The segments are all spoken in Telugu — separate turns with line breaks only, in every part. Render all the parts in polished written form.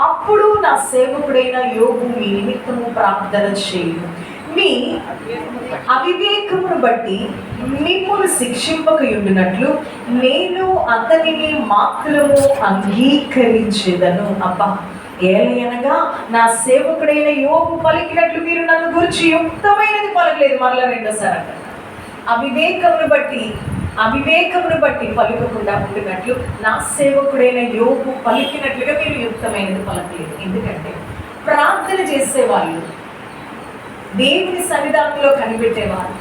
అప్పుడు నా సేవకుడైన యోబు మీ నిమిత్తము ప్రార్థన చేయు, మీ అవివేకమును బట్టి మిమ్మును శిక్షింపకయుండునట్లు నేను అతనిని మాత్రము అంగీకరించేదను. అబ్బా, ఏలయనగా నా సేవకుడైన యోబు పలికినట్లు మీరు నన్ను గురించి యుక్తమైనది పలకలేదు. మరలా రెండోసారి అవివేకమును బట్టి పలుకకుండా ఉండినట్లు నా సేవకుడైన యోబు పలికినట్లుగా మీరు యుక్తమైనది పలకలేదు. ఎందుకంటే ప్రార్థన చేసేవాళ్ళు, దేవుని సన్నిధానంలో కనిపెట్టేవారు,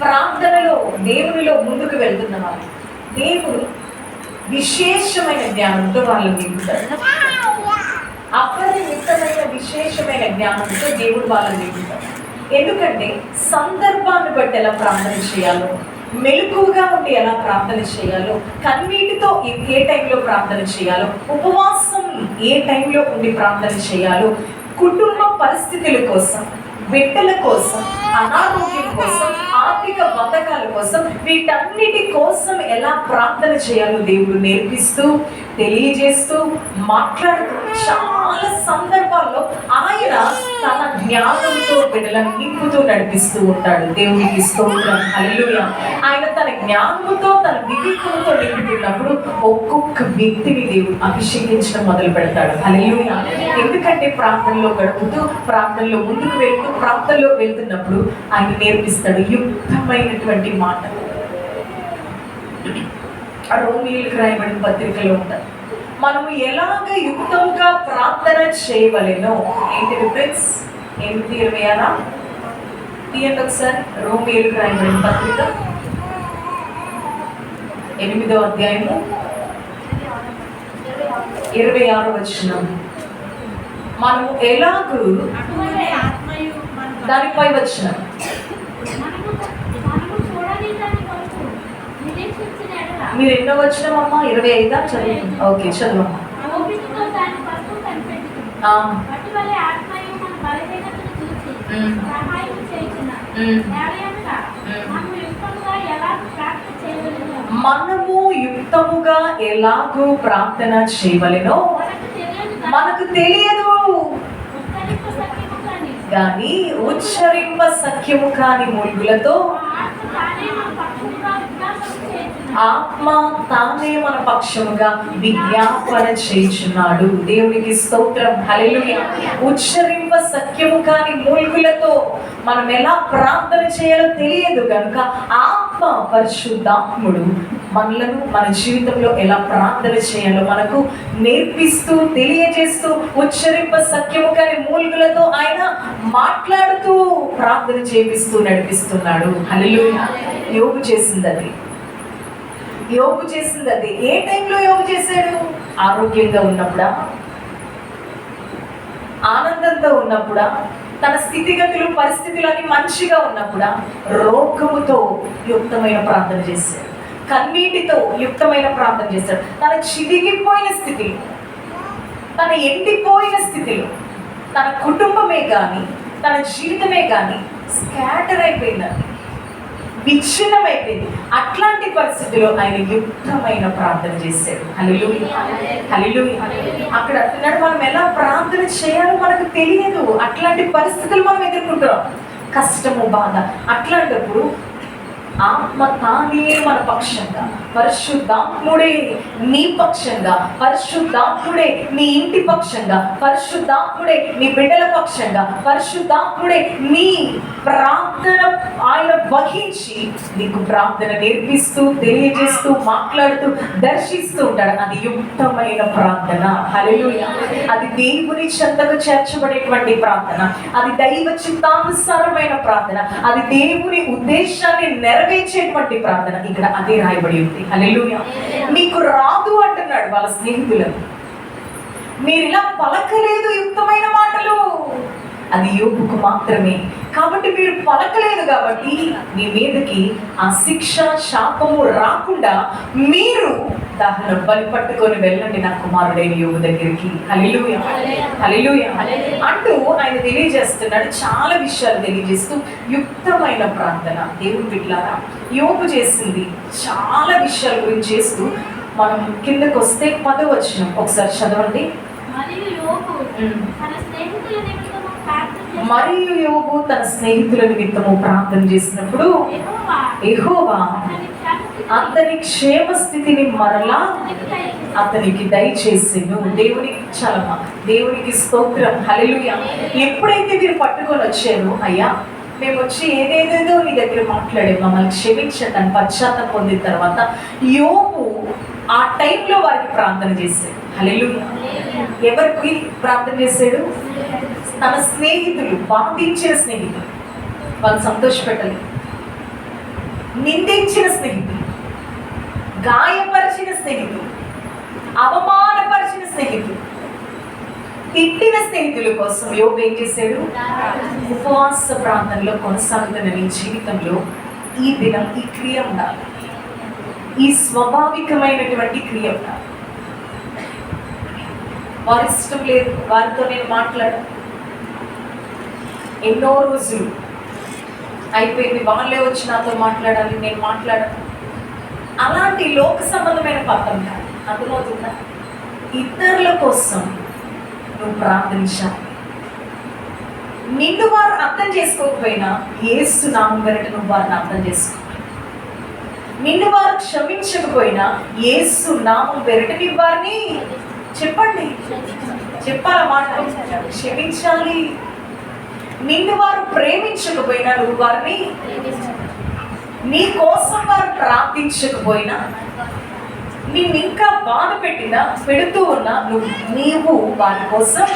ప్రార్థనలో దేవునిలో ముందుకు వెళ్తున్నవారు, దేవుడు విశేషమైన జ్ఞానంతో వాళ్ళని నింపుతారు. అపరిమితమైన విశేషమైన జ్ఞానంతో దేవుడు వాళ్ళని నింపుతారు. ఎందుకంటే సందర్భాన్ని బట్టి ఎలా ప్రార్థన చేయాలో, మెలకువగా ఉండి ఎలా ప్రార్థన చేయాలో, కన్నీటితో ఏ టైంలో ప్రార్థన చేయాలో, ఉపవాసం ఏ టైంలో ఉండి ప్రార్థన చేయాలో, కుటుంబ పరిస్థితుల కోసం, బిడ్డల కోసం, అనారోగ్యం కోసం, ఆర్థిక బతకాల కోసం, వీటన్నిటి కోసం ఎలా ప్రార్థన చేయాలో దేవుడు నేర్పిస్తూ, తెలియజేస్తూ, మాట్లాడుతూ చాలా సందర్భాల్లో ఆయన తన జ్ఞానంతో బిడ్డలను నింపుతూ నడిపిస్తూ ఉంటాడు. దేవునికి స్తోత్రం, హల్లెలూయా. ఆయన తన జ్ఞానంతో, తన వివేకంతో నింపుతున్నప్పుడు ఒక్కొక్క వ్యక్తిని దేవుడు అభిషేకించడం మొదలు పెడతాడు. హల్లెలూయా. ఎందుకంటే ప్రార్థనలో గడుపుతూ, ప్రార్థనలో ముందుకు వెళ్తూ, ప్రార్థనలో వెళ్తున్నప్పుడు ఆయన నేర్పిస్తాడు యుక్తమైనటువంటి మాటలు. రోమీయులకు రాయబడిన పత్రికలో ఉంటారు. మనము ఎలాగ యుక్తంగా ప్రార్థన చేయవలెనో. ఏంటి ఫ్రెండ్స్? 8:26 తీయండి ఒకసారి. రోమీయులకు రాయబడిన పత్రిక 8వ అధ్యాయము 26వ వచనం. మనము ఎలాగూ దానిపై వచ్చిన మీరు ఎన్నో వచ్చినామమ్మా? 25 చదువు. ఓకే, చదువమ్మా. మనము యుక్తముగా ఎలాగూ ప్రార్థన చేయవలెనో మనకు తెలియదు, కానీ ఉచ్చరింప సఖ్యము కాని మూల్గులతో ఆత్మ తానే మన పక్షముగా విజ్ఞాపన చేయుచున్నాడు. దేవునికి స్తోత్రం, హల్లెలూయా. ఉచ్చరింప సఖ్యము కాని మూల్గులతో మనం ఎలా ప్రార్థన చేయాలో తెలియదు కనుక ఆత్మ, పరిశుద్ధాత్ముడు మనలను, మన జీవితంలో ఎలా ప్రార్థన చేయాలో మనకు నేర్పిస్తూ, తెలియజేస్తూ, ఉచ్చరింప సఖ్యము కాని మూల్గులతో ఆయన మాట్లాడుతూ ప్రార్థన చేపిస్తూ నడిపిస్తున్నాడు. హల్లెలూయా. యోబు చేసింది అది. ఏ టైంలో యోబు చేశాడు? ఆరోగ్యంగా ఉన్నప్పుడా, ఆనందంతో ఉన్నప్పుడా, తన స్థితిగతులు, పరిస్థితులన్నీ మంచిగా ఉన్నప్పుడా, రోగముతో యుక్తమైన ప్రార్థన చేశాడు, కన్నీటితో యుక్తమైన ప్రార్థన చేశాడు. తన చిరిగిపోయిన స్థితిలో, తన ఎండిపోయిన స్థితిలో, తన కుటుంబమే కానీ, తన జీవితమే కానీ స్కాటర్ అయిపోయిందని, విచ్ఛిన్నమైపోయింది. అట్లాంటి పరిస్థితిలో ఆయన యుక్తమైన ప్రార్థన చేశాడు. హల్లెలూయా, హల్లెలూయా. అక్కడ అంటున్నాడు, మనం ఎలా ప్రార్థన చేయాలో మనకు తెలియదు. అట్లాంటి పరిస్థితులు మనం ఎదుర్కొంటాం, కష్టము, బాధ. అట్లాంటప్పుడు ఆత్మ తానే మన పక్షంగా, పరిశుద్ధాత్ముడే నీ పక్షంగా, పరిశుద్ధాత్ముడే నీ ఇంటి పక్షంగా, పరిశుద్ధాత్ముడే నీ బిడ్డల పక్షంగా, పరిశుద్ధాత్ముడే నీ ప్రార్థన ఆయన వహించి నీకు ప్రార్థన నేర్పిస్తూ, తెలియజేస్తూ, మాట్లాడుతూ, దర్శిస్తూ ఉంటాడు. అది యుక్తమైన ప్రార్థన. హల్లెలూయా. అది దేవుని చెంతకు చేర్చబడేటువంటి ప్రార్థన, అది దైవ చిత్తానుసారమైన ప్రార్థన, అది దేవుని ఉద్దేశాన్ని నెరవేర్చేటువంటి ప్రార్థన. ఇక్కడ అదే రాయబడి ఉంది. హల్లెలూయా. మీకు రాదు అంటున్నాడు వాళ్ళ స్నేహితులను. మీరు ఇలా పలకలేదు యుక్తమైన మాటలు, అది యోబుకు మాత్రమే. కాబట్టి మీరు పలకలేదు కాబట్టి మీ మీదకి ఆ శిక్ష, శాపము రాకుండా మీరు దహన బలి పట్టుకొని వెళ్ళండి నా కుమారుడైన యోబు దగ్గరికి. హల్లెలూయా, హల్లెలూయా అంటూ ఆయన తెలియజేస్తున్నాడు. చాలా విషయాలు తెలియజేస్తూ యుక్తమైన ప్రార్థన. దేవుని బిడ్డలారా, యోబు చేసింది చాలా విషయాల గురించి చేస్తూ మనం కిందకు వస్తే 10వ వచనం ఒకసారి చదవండి.
మరియు యోబు తన స్నేహితుల
నిమిత్తము ప్రార్థన చేసినప్పుడు యెహోవా అతని క్షేమ స్థితిని మరలా అతనికి దయచేసెను. దేవునికి చలమ, దేవునికి స్తోత్రం, హల్లెలూయా. ఎప్పుడైతే మీరు పట్టుకొని వచ్చారో, అయ్యా మేము వచ్చి ఏదేదేదో నీ దగ్గర మాట్లాడే మమ్మల్ని క్షమించదని పశ్చాత్తాపం పొందిన తర్వాత యోబు ఆ టైంలో వారికి ప్రార్థన చేశాడు. హల్లెలూయా. ఎవరికి ప్రార్థన చేశాడు? తన స్నేహితులు, బాధించిన స్నేహితులు, వాళ్ళు సంతోషపెట్టలేదు. నిందించిన స్నేహితులు, గాయపరిచిన స్నేహితులు, అవమానపరిచిన స్నేహితులు, తిట్టిన స్నేహితుల కోసం యోబు ఏం చేశాడు? ఉపవాస ప్రాంతంలో కొనసాగుతున్న నీ జీవితంలో ఈ దినం ఈ క్రియ ఉండాలి, ఈ స్వాభావికమైనటువంటి క్రియ ఉండాలి. వారి ఇష్టం లేదు, వారితో నేను మాట్లాడాను, ఎన్నో రోజులు అయిపోయింది, వాళ్ళే వచ్చి నాతో మాట్లాడాలి, నేను మాట్లాడాను. అలాంటి లోక సంబంధమైన పాపం కాదు, అర్థమవుతుందా? ఇతరుల కోసం నువ్వు ప్రార్థించాలి. నిన్ను వారు అర్థం చేసుకోకపోయినా యేసు నామం వెరట నువ్వు వారిని అర్థం చేసుకో. నిన్ను వారు క్షమించకపోయినా యేసు నామం వెరట నీ వారిని చెప్పండి, చెప్పాల మాట, క్షమించాలి. నిన్ను వారు ప్రేమించకపోయినా నువ్వు వారిని, నీ కోసం వారు ప్రార్థించకపోయినా, నిన్ను ఇంకా బాధ పెడుతూ ఉన్నా నీవు వారి కోసం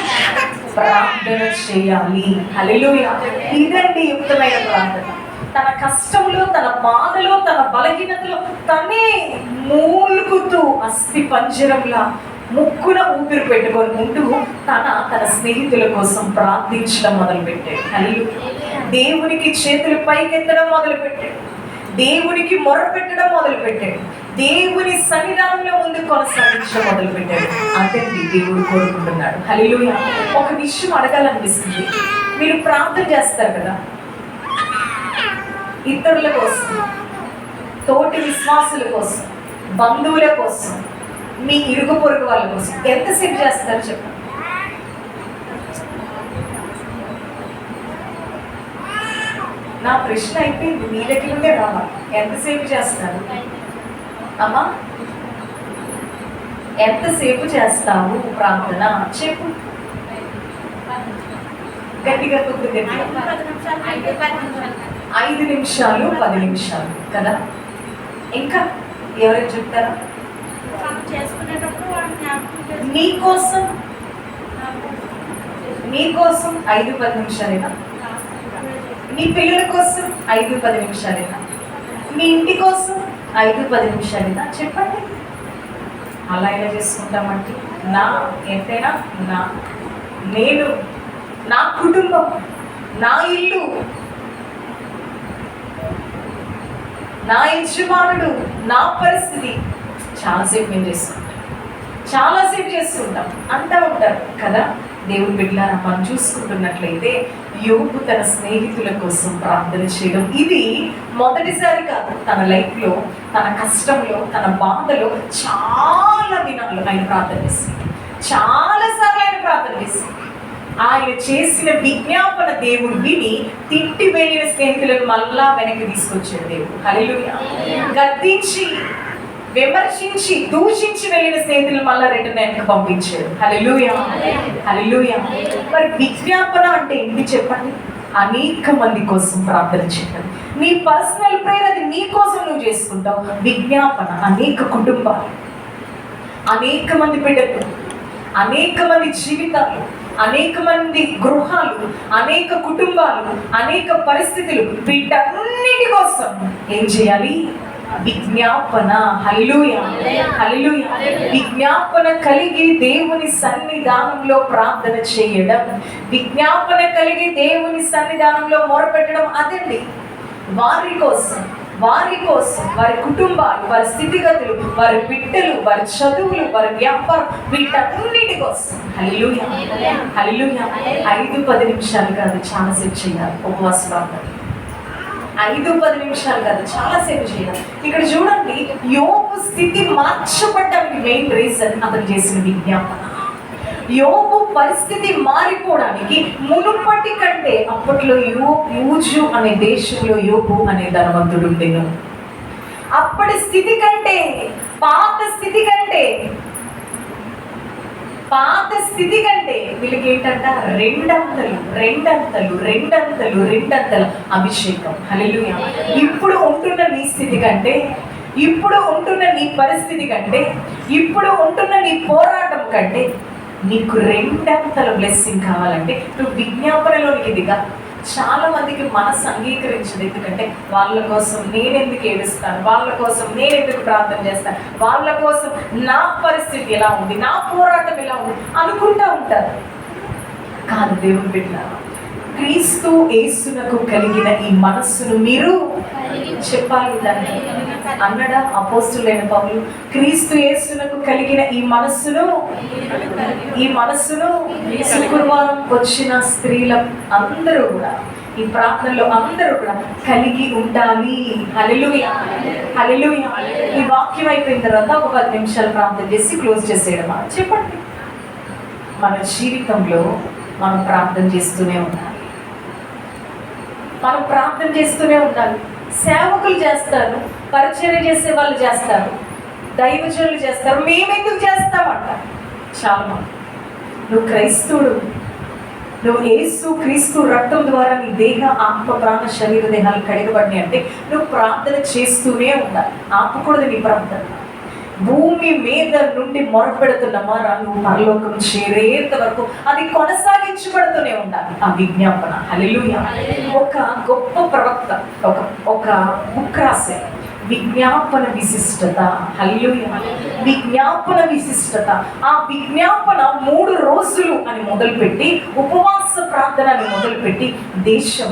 ప్రార్థన చేయాలి. హల్లెలూయా. ఇదండి యుక్తమైన ప్రార్థన. తన కష్టంలో, తన బాధలో, తన బలహీనతలో తనే మూలుగుతూ అస్థి పంజరంలా ముక్కున ఊపిరి పెట్టుకొని ఉంటూ తన స్నేహితుల కోసం ప్రార్థించడం మొదలుపెట్టాడు. హల్లెలూయా. దేవునికి చేతులు పైకెత్తడం మొదలుపెట్టాడు, దేవునికి మొరపెట్టడం మొదలుపెట్టాడు, దేవుని సన్నిధానంలో ముందు కొనసాగించడం మొదలుపెట్టాడు. అదండి దేవుడు కోరుకుంటున్నాడు. హల్లెలూయా. ఒక విషయం అడగాలనిపిస్తుంది. మీరు ప్రార్థన చేస్తారు కదా, ఇతరుల కోసం, తోటి విశ్వాసుల కోసం, బంధువుల కోసం, మీ ఇరుగు పొరుగు వాళ్ళ కోసం ఎంతసేపు చేస్తారు చెప్పండి? నా ప్రశ్న అయిపోయింది, మీ దగ్గర ఉండే రావాలి. ఎంతసేపు చేస్తారు అమ్మా? ఎంతసేపు చేస్తావు ప్రార్థన? చెప్పు గట్టిగా, కొద్ది గట్టిగా. 5 నిమిషాలు 10 నిమిషాలు కదా? ఇంకా ఎవరైనా చెప్తారా? నీకోసం 5-10 నిమిషాలేనా? నీ పిల్లల కోసం 5-10 నిమిషాలేనా? మీ ఇంటి కోసం 5-10 నిమిషాలేనా? చెప్పండి. అలా ఎలా చేసుకుంటామంటే, ఎంతైనా నేను, నా కుటుంబం, నా ఇల్లు, నా యజమానుడు, నా పరిస్థితి, చాలాసేపు మేము చేస్తుంటాం అంటూ ఉంటారు కదా. దేవుని బిడ్డలారా, మనం చూసుకుంటున్నట్లయితే యోబు తన స్నేహితుల కోసం ప్రార్థన చేయడం ఇది మొదటిసారి కాదు. తన లైఫ్లో, తన కష్టంలో, తన బాధలో చాలా దినాలు ఆయన ప్రార్థన చేశాడు. చాలాసార్లు ఆయన ప్రార్థన చేశాడు. ఆయన చేసిన విజ్ఞాపన దేవుడు విని తిట్టి వెళ్ళిన స్నేహితులను మళ్ళా వెనక్కి తీసుకొచ్చాడు దేవుడు. హల్లెలూయా. గద్దించి, విమర్శించి, దూషించి వెళ్ళిన స్నేహితులు మళ్ళా రిటర్న్ వెనక్కి పంపించాడు. హల్లెలూయా, హల్లెలూయా. మరి విజ్ఞాపన అంటే ఏంటి చెప్పండి? అనేక మంది కోసం ప్రార్థన చేయడం. నీ పర్సనల్ ప్రేయర్ అది నీ కోసం నువ్వు చేసుకుంటావు. విజ్ఞాపన అనేక కుటుంబాలు, అనేక మంది బిడ్డలు, అనేక మంది జీవితాలు, అనేక మంది గృహాలు, అనేక కుటుంబాలు, అనేక పరిస్థితులు, వీటన్నిటి కోసం ఏం చేయాలి? విజ్ఞాపన. హల్లెలూయా, హల్లెలూయా. విజ్ఞాపన కలిగి దేవుని సన్నిధానంలో ప్రార్థన చేయడం, విజ్ఞాపన కలిగి దేవుని సన్నిధానంలో మొరపెట్టడం, అదండి. వారి కోసం, వారి కుటుంబాలు, వారి స్థితిగతులు, వారి బిడ్డలు, వారి చదువులు, వారి వ్యాపారం, వీటన్నిటి కోసం. హల్లెలూయా, హల్లెలూయా. 5-10 నిమిషాలు కాదు, చాలాసేపు చేయాలి ఉపవాస ప్రార్థన. 5-10 నిమిషాలు కాదు, చాలాసేపు చేయాలి. ఇక్కడ చూడండి, యోబు స్థితి మార్చబడ్డానికి మెయిన్ రీజన్ అతను చేసిన విజ్ఞాపన. యోబు పరిస్థితి మారిపోవడానికి మునుపటి కంటే అప్పట్లో యూజు అనే దేశంలో యోబు అనే ధనవంతుడు ఉండేను. అప్పటి స్థితి కంటే, పాత స్థితి కంటే వీళ్ళకి ఏంటంట రెండంతలు అభిషేకం. హల్లెలూయా. ఇప్పుడు ఉంటున్న నీ స్థితి కంటే, ఇప్పుడు ఉంటున్న నీ పరిస్థితి కంటే, ఇప్పుడు ఉంటున్న నీ పోరాటం కంటే నీకు రెండంతల బ్లెస్సింగ్ కావాలంటే నువ్వు విజ్ఞాపనలోనికి దిగా. చాలా మందికి మనసు అంగీకరించదు. ఎందుకంటే వాళ్ళ కోసం నేనెందుకు ఏడుస్తాను, వాళ్ళ కోసం నేనెందుకు ప్రార్థన చేస్తాను, వాళ్ళ కోసం నా పరిస్థితి ఎలా ఉంది, నా పోరాటం ఎలా ఉంది అనుకుంటా ఉంటారు. కాదు దేవుని బిడ్డ, క్రీస్తు యేసునకు కలిగిన ఈ మనస్సును మీరు చెప్పాలి. దాన్ని అన్నడా అపోస్తులైన పౌలు, క్రీస్తు యేసునకు కలిగిన ఈ మనస్సును శుక్రవారం వచ్చిన స్త్రీల అందరూ కూడా, ఈ ప్రార్థనలో అందరూ కూడా కలిగి ఉండాలి. హల్లెలూయా, హల్లెలూయా. ఈ వాక్యం అయిపోయిన తర్వాత ఒక 10 నిమిషాలు ప్రార్థన చేసి క్లోజ్ చేసేయడమా? చెప్పండి. మన జీవితంలో మనం ప్రార్థన చేస్తూనే ఉండాలి. మనం ప్రార్థన చేస్తూనే ఉండాలి. సేవకులు చేస్తారు, పరిచర్య చేసే వాళ్ళు చేస్తారు, దైవజనులు చేస్తారు, మేమెందుకు చేస్తామంట చాలా మంది. నువ్వు క్రైస్తవుడు, నువ్వు యేసు క్రీస్తు రక్తం ద్వారా నీ దేహ, ఆత్మ, ప్రాణ, శరీర దేహాలు కడగబడినాయి అంటే నువ్వు ప్రార్థన చేస్తూనే ఉండాలి. ఆపకూడదు నీ ప్రార్థన. భూమి మీద నుండి మొరపెడుతున్న మారా నువ్వు పరలోకం చేరేంత వరకు అది కొనసాగించబడుతూనే ఉండాలి ఆ విజ్ఞాపన. హల్లెలూయా. ఒక గొప్ప ప్రవక్త ఒక బుక్ రాసే విజ్ఞాపన విశిష్టత. హల్లెలూయా. విజ్ఞాపన విశిష్టత. ఆ విజ్ఞాపన 3 రోజులు అని మొదలుపెట్టి, ఉపవాస ప్రార్థన అని మొదలుపెట్టి, దేశం,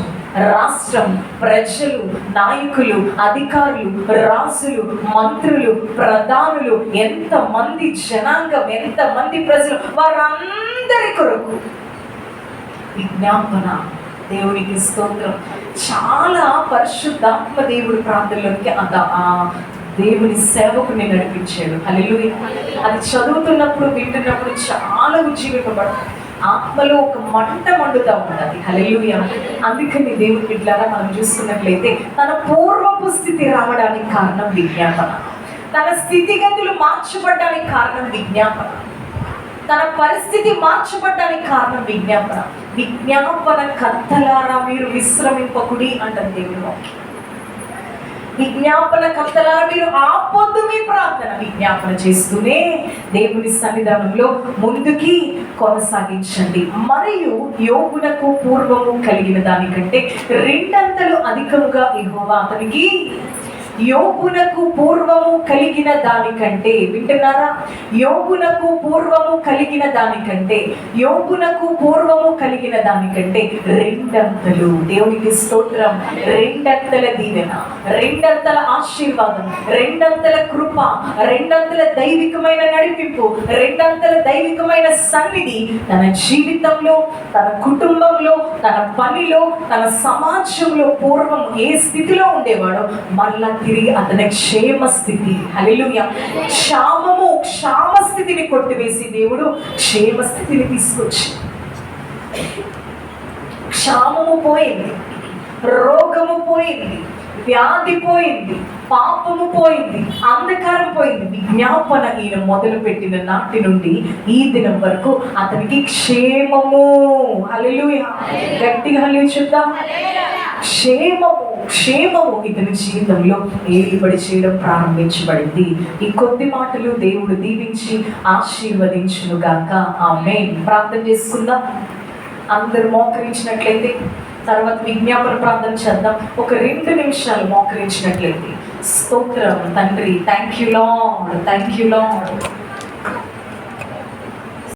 రాష్ట్రం, ప్రజలు, నాయకులు, అధికారులు, రాజులు, మంత్రులు, ప్రధానులు, ఎంతమంది జనాంగం, ఎంతమంది ప్రజలు, వారందరి కొరకు విజ్ఞాపన. దేవునికి స్తోత్రం. చాలా పరిశుద్ధాత్మ దేవుడి ప్రార్థనలోకి ఆ దేవుని సేవకుని నడిపించాడు. హల్లెలూయా. అది చదువుతున్నప్పుడు, వింటున్నప్పుడు చాలా ఉజ్జీవింపబడుతుంది. ఆత్మలో ఒక మంట మండుతూ ఉంటుంది. హల్లెలూయా. అందుకని దేవుని బిడ్డలారా మనం చూసుకున్నట్లయితే తన పూర్వపు స్థితి రావడానికి కారణం విజ్ఞాపన. తన స్థితిగతులు మార్చబడడానికి కారణం విజ్ఞాపన. తన పరిస్థితి మార్చబడ్డానికి కారణం విజ్ఞాపన. విజ్ఞాపన కర్తలారా మీరు విశ్రమింపకుడి అంటారు దేవుని వాక్యం. విజ్ఞాపన కర్తలారా మీరు ఆపొద్దు మీ ప్రార్థన. విజ్ఞాపన చేస్తూనే దేవుని సన్నిధానంలో ముందుకి కొనసాగించండి. మరియు యోబునకు పూర్వము కలిగిన దానికంటే 2 అంతలు అధికముగా యెహోవా అతనికి, యోబునకు పూర్వము కలిగిన దానికంటే, వింటున్నారా? యోబునకు పూర్వము కలిగిన దానికంటే, యోబునకు పూర్వము కలిగిన దానికంటే 2 అంతలు. దేవునికి స్తోత్రం. 2 అంతల దీవెన, 2 అంతల ఆశీర్వాదం, 2 అంతల కృప, 2 అంతల దైవికమైన నడిపింపు, 2 అంతల దైవికమైన సన్నిధి తన జీవితంలో, తన కుటుంబంలో, తన పనిలో, తన సమాజంలో పూర్వం ఏ స్థితిలో ఉండేవాడో మళ్ళా తిరిగి అతని క్షేమ స్థితి. హల్లెలూయా. క్షామ స్థితిని కొట్టివేసి దేవుడు క్షేమ స్థితిని తీసుకొచ్చి, క్షామము పోయింది, రోగము పోయింది, వ్యాధి పోయింది, పాపము పోయింది, అంధకారం పోయింది. విజ్ఞాపన ఈయన మొదలు పెట్టిన నాటి నుండి ఈ దినం వరకు అతనికి క్షేమము. హల్లెలూయా. గట్టిగా హల్లెలూయా చెప్దాం. క్షేమము ఇతని జీవితంలో ఏలుబడి చేయడం ప్రారంభించబడింది. ఈ కొద్ది మాటలు దేవుడు దీవించి ఆశీర్వదించును గాక. ఆమేన్. ప్రార్థన చేసుకుందాం. అందరూ మోకరించినట్లయితే తర్వాత విజ్ఞాపన ప్రార్థన చేద్దాం. ఒక 2 నిమిషాలు మోకరించినట్లయితే. స్తోత్రం తండ్రి. Thank you lord.